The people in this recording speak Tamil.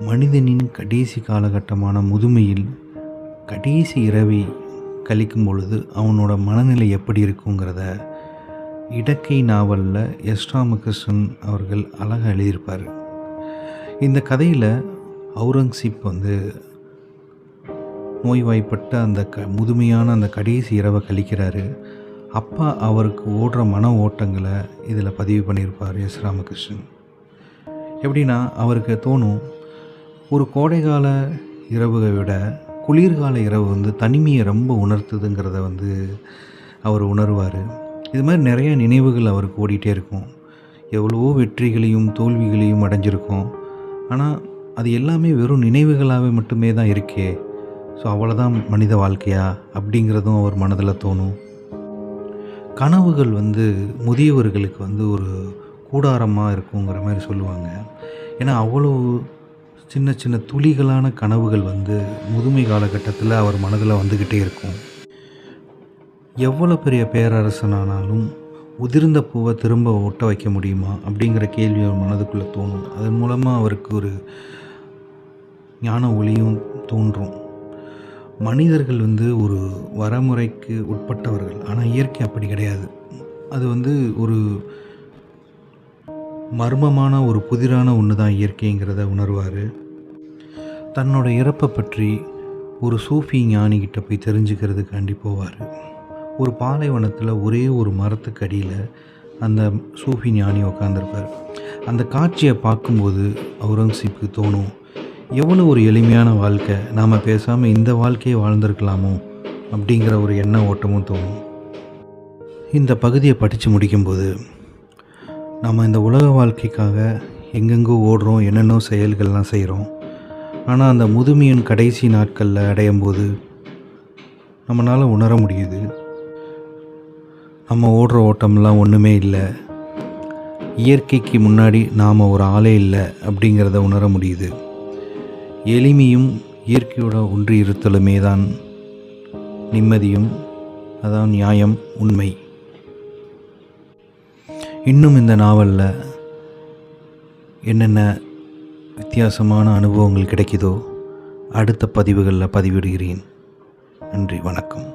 மனிதனின் கடைசி காலகட்டமான முதுமையில் கடைசி இரவை கழிக்கும் பொழுது அவனோட மனநிலை எப்படி இருக்குங்கிறத இடக்கை நாவலில் எஸ் ராமகிருஷ்ணன் அவர்கள் அழகாக எழுதியிருப்பார். இந்த கதையில் அவுரங்கசீப் நோய்வாய்ப்பட்ட அந்த முதுமையான அந்த கடைசி இரவை கழிக்கிறாரு. அப்பா அவருக்கு ஓடுற மன ஓட்டங்களை இதில் பதிவு பண்ணியிருப்பார் எஸ் ராமகிருஷ்ணன். எப்படின்னா, அவருக்கு தோணும், ஒரு கோடைகால இரவுகளை விட குளிர்கால இரவு தனிமையை ரொம்ப உணர்த்துதுங்கிறத அவர் உணர்வார். இது மாதிரி நிறைய நினைவுகள் அவருக்கு ஓடிட்டே இருக்கும். எவ்வளவோ வெற்றிகளையும் தோல்விகளையும் அடைஞ்சிருக்கோம். ஆனால் அது எல்லாமே வெறும் நினைவுகளாகவே மட்டுமே தான் இருக்கே. ஸோ அவ்வளோதான் மனித வாழ்க்கையா அப்படிங்கிறதும் அவர் மனதில் தோணும். கனவுகள் முதியவர்களுக்கு ஒரு கூடாரமாக இருக்குங்கிற மாதிரி சொல்லுவாங்க. ஏன்னா அவ்வளோ சின்ன சின்ன துளிகளான கனவுகள் முதுமை காலகட்டத்தில் அவர் மனதில் வந்துக்கிட்டே இருக்கும். எவ்வளோ பெரிய பேரரசனானாலும் உதிர்ந்த பூவை திரும்ப ஒட்ட வைக்க முடியுமா அப்படிங்கிற கேள்வி அவர் மனதுக்குள்ளே தோணும். அதன் மூலமாக அவருக்கு ஒரு ஞான ஒளியும் தோன்றும். மனிதர்கள் ஒரு வரமுறைக்கு உட்பட்டவர்கள், ஆனால் இயற்கை அப்படி கிடையாது. அது ஒரு மர்மமான ஒரு புதிரான ஒன்று தான் இயற்கைங்கிறத உணர்வார். தன்னோட இறப்பை பற்றி ஒரு சூஃபி ஞானிகிட்ட போய் தெரிஞ்சுக்கிறதுக்காண்டி போவார். ஒரு பாலைவனத்தில் ஒரே ஒரு மரத்துக்கு அடியில் அந்த சூஃபி ஞானி உட்காந்துருப்பார். அந்த காட்சியை பார்க்கும்போது அவுரங்கசீப்புக்கு தோணும், எவ்வளோ ஒரு எளிமையான வாழ்க்கை, நாம் பேசாமல் இந்த வாழ்க்கையை வாழ்ந்திருக்கலாமோ அப்படிங்கிற ஒரு எண்ண ஓட்டமும் தோணும். இந்த பகுதியை படித்து முடிக்கும்போது, நம்ம இந்த உலக வாழ்க்கைக்காக எங்கெங்கோ ஓடுறோம், என்னென்னோ செயல்கள்லாம் செய்கிறோம். ஆனால் அந்த முதுமையின் கடைசி நாட்களில் அடையும் போது நம்மளால் உணர முடியுது, நம்ம ஓடுற ஓட்டம்லாம் ஒன்றுமே இல்லை, இயற்கைக்கு முன்னாடி நாம் ஒரு ஆளே இல்லை அப்படிங்கிறத உணர முடியுது. எளிமையும் இயற்கையோட ஒன்றி இருத்தலுமே தான் நிம்மதியும், அதான் நியாயம், உண்மை. இன்னும் இந்த நாவலில் என்னென்ன வித்தியாசமான அனுபவங்கள் கிடைக்குதோ அடுத்த பதிவுகளில் பதிவிடுகிறேன். நன்றி, வணக்கம்.